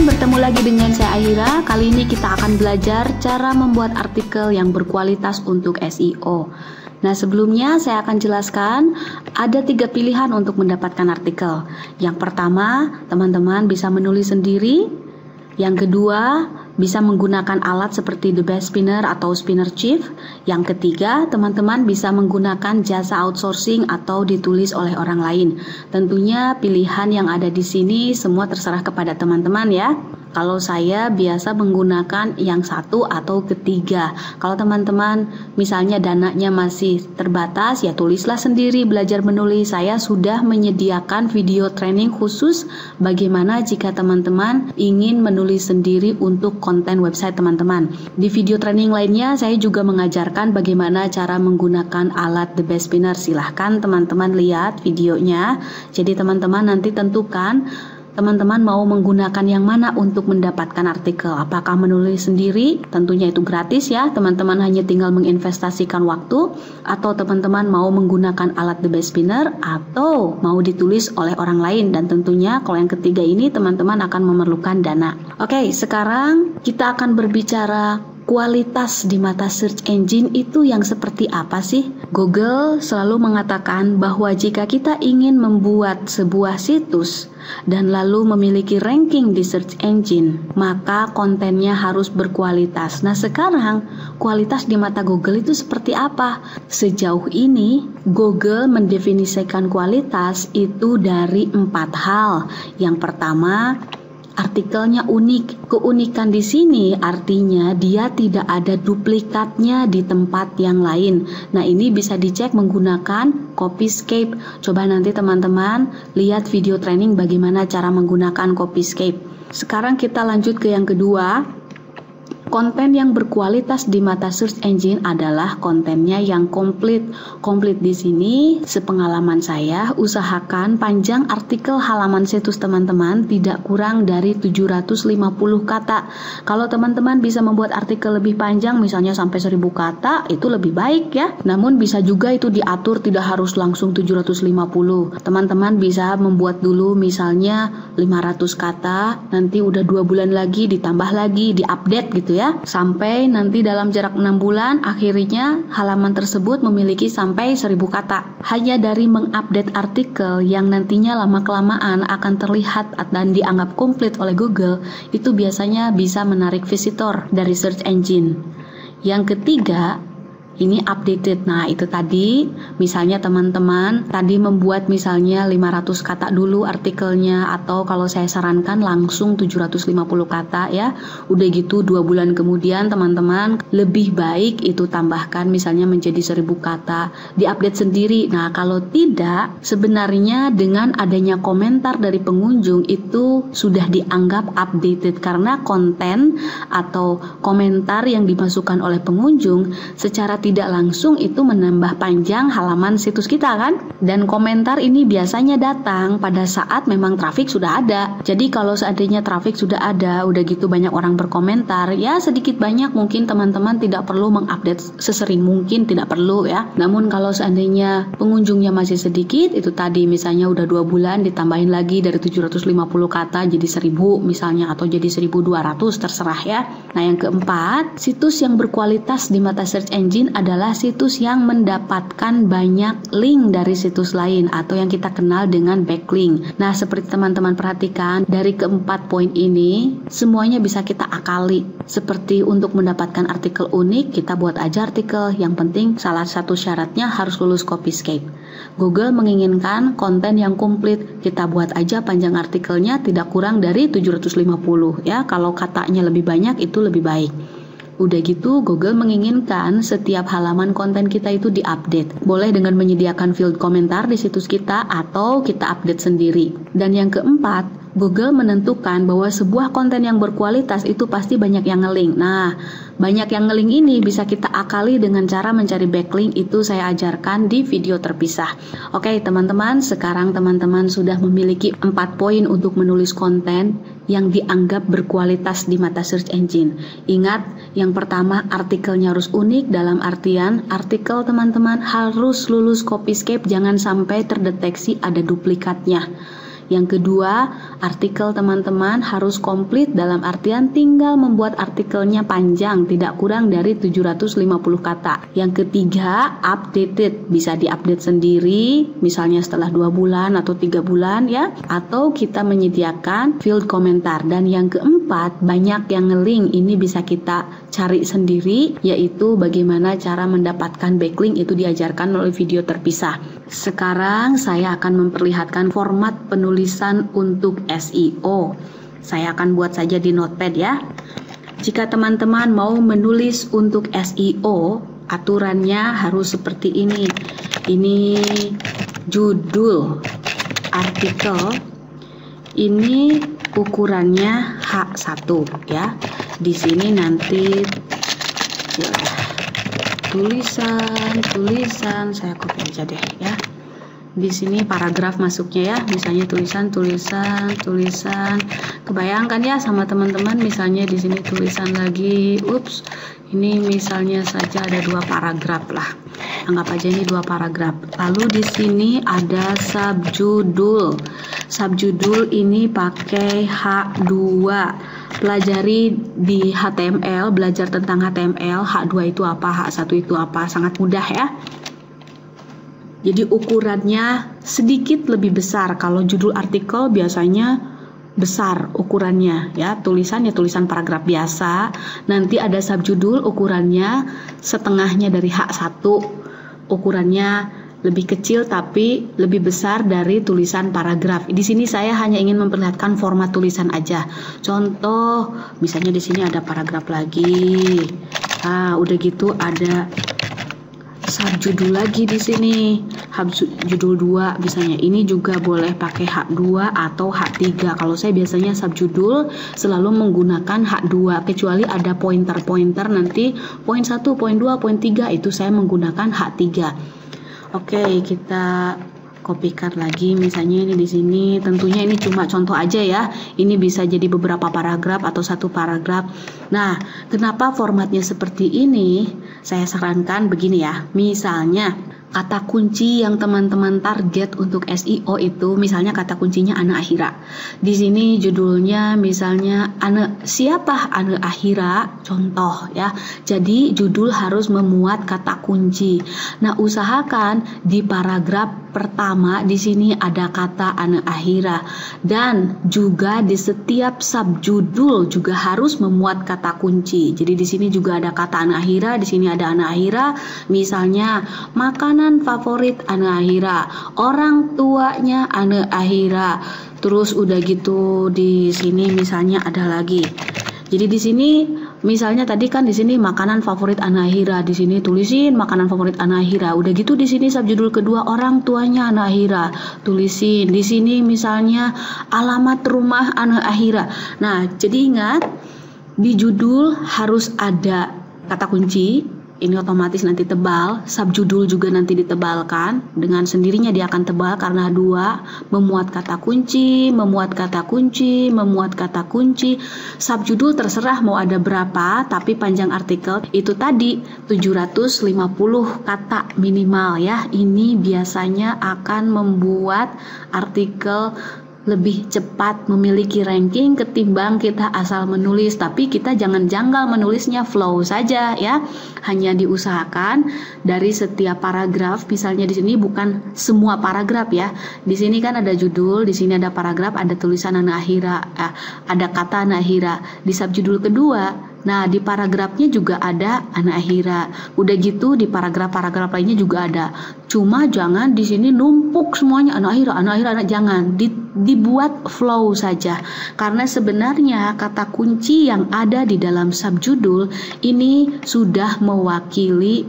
teman-teman, bertemu lagi dengan saya Ahira. Kali ini kita akan belajar cara membuat artikel yang berkualitas untuk SEO. Nah, sebelumnya saya akan jelaskan ada 3 pilihan untuk mendapatkan artikel. Yang pertama, teman-teman bisa menulis sendiri. Yang kedua, bisa menggunakan alat seperti The Best Spinner atau Spinner Chief. Yang ketiga, teman-teman bisa menggunakan jasa outsourcing atau ditulis oleh orang lain. Tentunya pilihan yang ada di sini semua terserah kepada teman-teman ya. Kalau saya biasa menggunakan yang satu atau ketiga. Kalau teman-teman misalnya dananya masih terbatas, ya tulislah sendiri, belajar menulis. Saya sudah menyediakan video training khusus bagaimana jika teman-teman ingin menulis sendiri untuk konten website teman-teman. Di video training lainnya saya juga mengajarkan bagaimana cara menggunakan alat The Best Spinner. Silahkan teman-teman lihat videonya. Jadi teman-teman nanti tentukan teman-teman mau menggunakan yang mana untuk mendapatkan artikel. Apakah menulis sendiri? Tentunya itu gratis ya. Teman-teman hanya tinggal menginvestasikan waktu. Atau teman-teman mau menggunakan alat The Best Spinner atau mau ditulis oleh orang lain. Dan tentunya kalau yang ketiga ini teman-teman akan memerlukan dana. Oke, sekarang kita akan berbicara kualitas di mata search engine itu yang seperti apa sih? Google selalu mengatakan bahwa jika kita ingin membuat sebuah situs dan lalu memiliki ranking di search engine, maka kontennya harus berkualitas. Nah, sekarang kualitas di mata Google itu seperti apa? Sejauh ini Google mendefinisikan kualitas itu dari 4 hal. Yang pertama, artikelnya unik. Keunikan di sini artinya dia tidak ada duplikatnya di tempat yang lain. Nah, ini bisa dicek menggunakan Copyscape. Coba nanti teman-teman lihat video training bagaimana cara menggunakan Copyscape. Sekarang kita lanjut ke yang kedua. Konten yang berkualitas di mata search engine adalah kontennya yang komplit. Komplit di sini, sepengalaman saya, usahakan panjang artikel halaman situs teman-teman tidak kurang dari 750 kata. Kalau teman-teman bisa membuat artikel lebih panjang, misalnya sampai 1000 kata, itu lebih baik ya. Namun bisa juga itu diatur tidak harus langsung 750. Teman-teman bisa membuat dulu misalnya 500 kata, nanti udah 2 bulan lagi ditambah lagi, diupdate gitu ya. Sampai nanti dalam jarak 6 bulan akhirnya halaman tersebut memiliki sampai 1000 kata. Hanya dari mengupdate artikel yang nantinya lama-kelamaan akan terlihat dan dianggap komplit oleh Google, itu biasanya bisa menarik visitor dari search engine. Yang ketiga, ini updated. Nah, itu tadi misalnya teman-teman tadi membuat misalnya 500 kata dulu artikelnya, atau kalau saya sarankan langsung 750 kata ya. Udah gitu 2 bulan kemudian teman-teman lebih baik itu tambahkan misalnya menjadi 1000 kata, diupdate sendiri. Nah, kalau tidak, sebenarnya dengan adanya komentar dari pengunjung itu sudah dianggap updated, karena konten atau komentar yang dimasukkan oleh pengunjung secara tidak langsung itu menambah panjang halaman situs kita kan. Dan komentar ini biasanya datang pada saat memang trafik sudah ada. Jadi kalau seandainya trafik sudah ada, udah gitu banyak orang berkomentar, ya sedikit banyak mungkin teman-teman tidak perlu mengupdate sesering mungkin, tidak perlu ya. Namun kalau seandainya pengunjungnya masih sedikit, itu tadi misalnya udah 2 bulan ditambahin lagi dari 750 kata jadi 1000 misalnya, atau jadi 1200, terserah ya. Nah, yang keempat, situs yang berkualitas di mata search engine adalah situs yang mendapatkan banyak link dari situs lain atau yang kita kenal dengan backlink. Nah, seperti teman-teman perhatikan dari keempat poin ini semuanya bisa kita akali. Seperti untuk mendapatkan artikel unik, kita buat aja artikel. Yang penting salah satu syaratnya harus lulus Copyscape. Google menginginkan konten yang komplit, kita buat aja panjang artikelnya tidak kurang dari 750 ya. Kalau katanya lebih banyak itu lebih baik. Udah gitu Google menginginkan setiap halaman konten kita itu diupdate. Boleh dengan menyediakan field komentar di situs kita atau kita update sendiri. Dan yang keempat, Google menentukan bahwa sebuah konten yang berkualitas itu pasti banyak yang ngelink. Nah, banyak yang ngelink ini bisa kita akali dengan cara mencari backlink. Itu saya ajarkan di video terpisah. Oke teman-teman, sekarang teman-teman sudah memiliki 4 poin untuk menulis konten yang dianggap berkualitas di mata search engine. Ingat, yang pertama artikelnya harus unik, dalam artian artikel teman-teman harus lulus Copyscape, jangan sampai terdeteksi ada duplikatnya. Yang kedua, artikel teman-teman harus komplit dalam artian tinggal membuat artikelnya panjang, tidak kurang dari 750 kata. Yang ketiga, updated, bisa diupdate sendiri, misalnya setelah 2 bulan atau 3 bulan ya, atau kita menyediakan field komentar. Dan yang keempat, banyak yang nge-link, ini bisa kita cari sendiri, yaitu bagaimana cara mendapatkan backlink, itu diajarkan melalui video terpisah. Sekarang saya akan memperlihatkan format penulisan untuk SEO. Saya akan buat saja di notepad ya. Jika teman-teman mau menulis untuk SEO, aturannya harus seperti ini. Ini judul artikel, ini ukurannya H1 ya. Di sini nanti ya, tulisan saya copy aja deh ya. Di sini paragraf masuknya ya, misalnya tulisan. Kebayangkan ya sama teman-teman, misalnya di sini tulisan lagi, ini misalnya saja ada 2 paragraf lah. Anggap aja ini 2 paragraf. Lalu di sini ada subjudul. Subjudul ini pakai H2. Pelajari di HTML, belajar tentang HTML, H2 itu apa, H1 itu apa, sangat mudah ya. Jadi ukurannya sedikit lebih besar. Kalau judul artikel biasanya besar ukurannya ya, tulisan paragraf biasa. Nanti ada subjudul, ukurannya setengahnya dari H1, ukurannya lebih kecil tapi lebih besar dari tulisan paragraf. Di sini saya hanya ingin memperlihatkan format tulisan aja. Contoh, misalnya di sini ada paragraf lagi. Udah gitu ada subjudul lagi di sini. Judul 2 misalnya. Ini juga boleh pakai H2 atau H3. Kalau saya biasanya subjudul selalu menggunakan H2, kecuali ada pointer nanti poin 1, poin 2, poin 3 itu saya menggunakan H3. Oke, kita kopikan lagi, misalnya ini di sini. Tentunya ini cuma contoh aja ya. Ini bisa jadi beberapa paragraf atau 1 paragraf. Nah, kenapa formatnya seperti ini? Saya sarankan begini ya. Misalnya kata kunci yang teman-teman target untuk SEO itu, misalnya kata kuncinya Ane Ahira. Di sini judulnya misalnya siapa Ane Ahira, contoh ya. Jadi judul harus memuat kata kunci. Nah, usahakan di paragraf pertama di sini ada kata Ane Ahira, dan juga di setiap subjudul juga harus memuat kata kunci. Jadi di sini juga ada kata Ane Ahira, di sini ada Ane Ahira, misalnya makanan favorit Ane Ahira, orang tuanya Ane Ahira. Terus udah gitu di sini misalnya ada lagi. Jadi di sini misalnya tadi kan di sini makanan favorit Ane Ahira, di sini tulisin makanan favorit Ane Ahira. Udah gitu di sini subjudul kedua orang tuanya Ane Ahira, tulisin. Di sini misalnya alamat rumah Ane Ahira. Nah, jadi ingat di judul harus ada kata kunci. Ini otomatis nanti tebal, subjudul juga nanti ditebalkan, dengan sendirinya dia akan tebal karena 2, memuat kata kunci, subjudul terserah mau ada berapa, tapi panjang artikel itu tadi 750 kata minimal ya. Ini biasanya akan membuat artikel lebih cepat memiliki ranking ketimbang kita asal menulis. Tapi kita jangan janggal menulisnya, flow saja ya. Hanya diusahakan dari setiap paragraf, misalnya di sini bukan semua paragraf ya. Di sini kan ada judul, di sini ada paragraf, ada tulisan Ane Ahira, ada kata Ane Ahira. Di subjudul kedua, nah di paragrafnya juga ada Ane Ahira. Udah gitu di paragraf-paragraf lainnya juga ada. Cuma jangan di sini numpuk semuanya Ane Ahira, jangan. Dibuat flow saja. Karena sebenarnya kata kunci yang ada di dalam subjudul ini sudah mewakili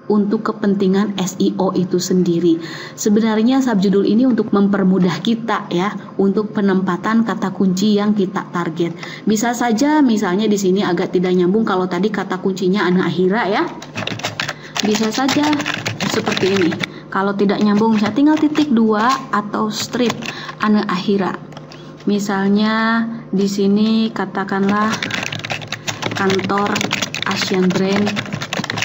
untuk kepentingan SEO itu sendiri. Sebenarnya subjudul ini untuk mempermudah kita ya, untuk penempatan kata kunci yang kita target. Bisa saja misalnya di sini agak tidak nyambung kalau tadi kata kuncinya Ane Ahira ya. Bisa saja seperti ini. Kalau tidak nyambung saya tinggal titik 2 atau strip Ane Ahira. Misalnya di sini katakanlah kantor Asian Brand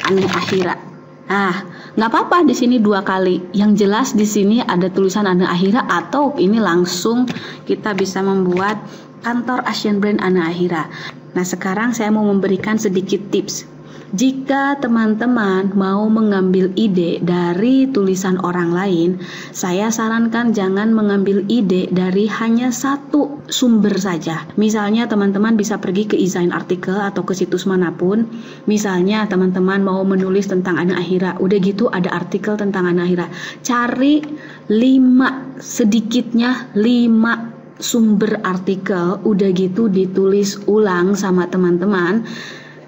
Ane Ahira. Nah, nggak apa-apa di sini 2 kali. Yang jelas di sini ada tulisan Ana Ahira, atau ini langsung kita bisa membuat kantor Asian Brand Ana Ahira. Nah, sekarang saya mau memberikan sedikit tips. Jika teman-teman mau mengambil ide dari tulisan orang lain, saya sarankan jangan mengambil ide dari hanya satu sumber saja. Misalnya teman-teman bisa pergi ke e-sign artikel atau ke situs manapun. Misalnya teman-teman mau menulis tentang Ana Ahira, udah gitu ada artikel tentang Ana Ahira. Cari 5, sedikitnya 5 sumber artikel, udah gitu ditulis ulang sama teman-teman.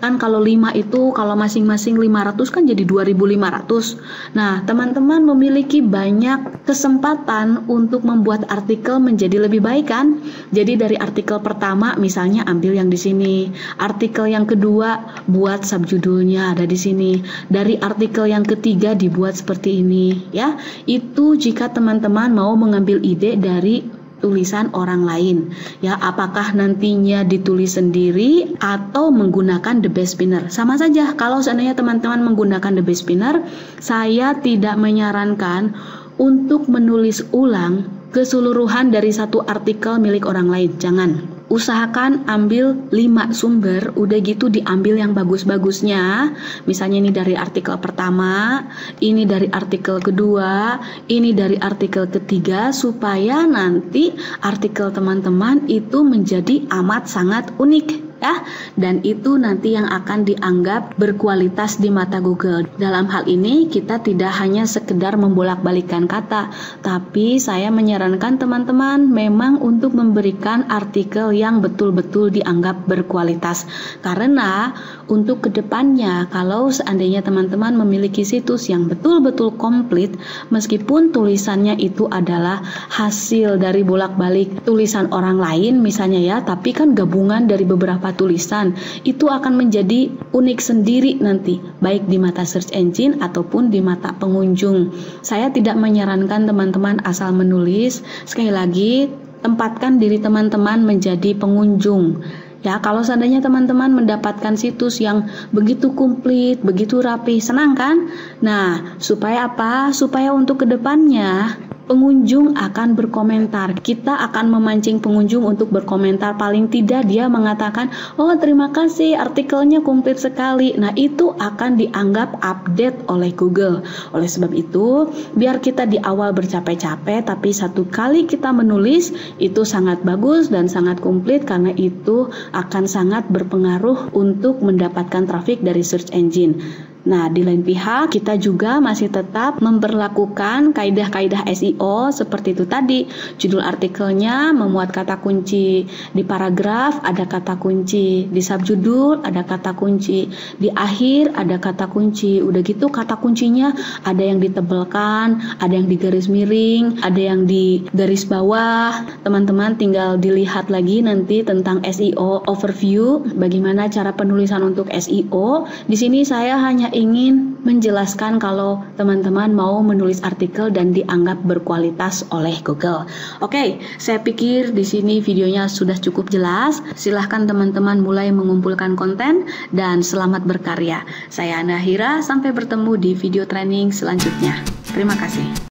Kan kalau 5 itu kalau masing-masing 500 kan jadi 2.500. Nah, teman-teman memiliki banyak kesempatan untuk membuat artikel menjadi lebih baik kan? Jadi dari artikel pertama misalnya ambil yang di sini. Artikel yang kedua buat subjudulnya ada di sini. Dari artikel yang ketiga dibuat seperti ini ya. Itu jika teman-teman mau mengambil ide dari tulisan orang lain ya, apakah nantinya ditulis sendiri atau menggunakan The Best Spinner. Sama saja, kalau seandainya teman-teman menggunakan The Best Spinner, saya tidak menyarankan untuk menulis ulang keseluruhan dari satu artikel milik orang lain. Jangan. Usahakan ambil 5 sumber, udah gitu diambil yang bagus-bagusnya. Misalnya ini dari artikel pertama, ini dari artikel kedua, ini dari artikel ketiga, supaya nanti artikel teman-teman itu menjadi amat sangat unik ya, dan itu nanti yang akan dianggap berkualitas di mata Google. Dalam hal ini kita tidak hanya sekedar membolak-balikkan kata, tapi saya menyarankan teman-teman memang untuk memberikan artikel yang betul-betul dianggap berkualitas. Karena untuk kedepannya, kalau seandainya teman-teman memiliki situs yang betul-betul komplit, meskipun tulisannya itu adalah hasil dari bolak-balik tulisan orang lain misalnya ya, tapi kan gabungan dari beberapa tulisan, itu akan menjadi unik sendiri nanti, baik di mata search engine ataupun di mata pengunjung. Saya tidak menyarankan teman-teman asal menulis. Sekali lagi, tempatkan diri teman-teman menjadi pengunjung. Ya, kalau seandainya teman-teman mendapatkan situs yang begitu komplit, begitu rapi, senang kan? Nah, supaya apa? Supaya untuk kedepannya pengunjung akan berkomentar. Kita akan memancing pengunjung untuk berkomentar. Paling tidak dia mengatakan, oh terima kasih artikelnya komplit sekali. Nah, itu akan dianggap update oleh Google. Oleh sebab itu, biar kita di awal bercapek-capek, tapi satu kali kita menulis itu sangat bagus dan sangat komplit, karena itu akan sangat berpengaruh untuk mendapatkan traffic dari search engine. Nah, di lain pihak kita juga masih tetap memperlakukan kaidah-kaidah SEO seperti itu tadi. Judul artikelnya memuat kata kunci, di paragraf ada kata kunci, di subjudul ada kata kunci, di akhir ada kata kunci. Udah gitu kata kuncinya ada yang ditebelkan, ada yang di garis miring, ada yang di garis bawah. Teman-teman tinggal dilihat lagi nanti tentang SEO overview, bagaimana cara penulisan untuk SEO. Di sini saya hanya ingin menjelaskan kalau teman-teman mau menulis artikel dan dianggap berkualitas oleh Google. Oke, saya pikir di sini videonya sudah cukup jelas. Silahkan teman-teman mulai mengumpulkan konten dan selamat berkarya. Saya Ana Ahira, sampai bertemu di video training selanjutnya. Terima kasih.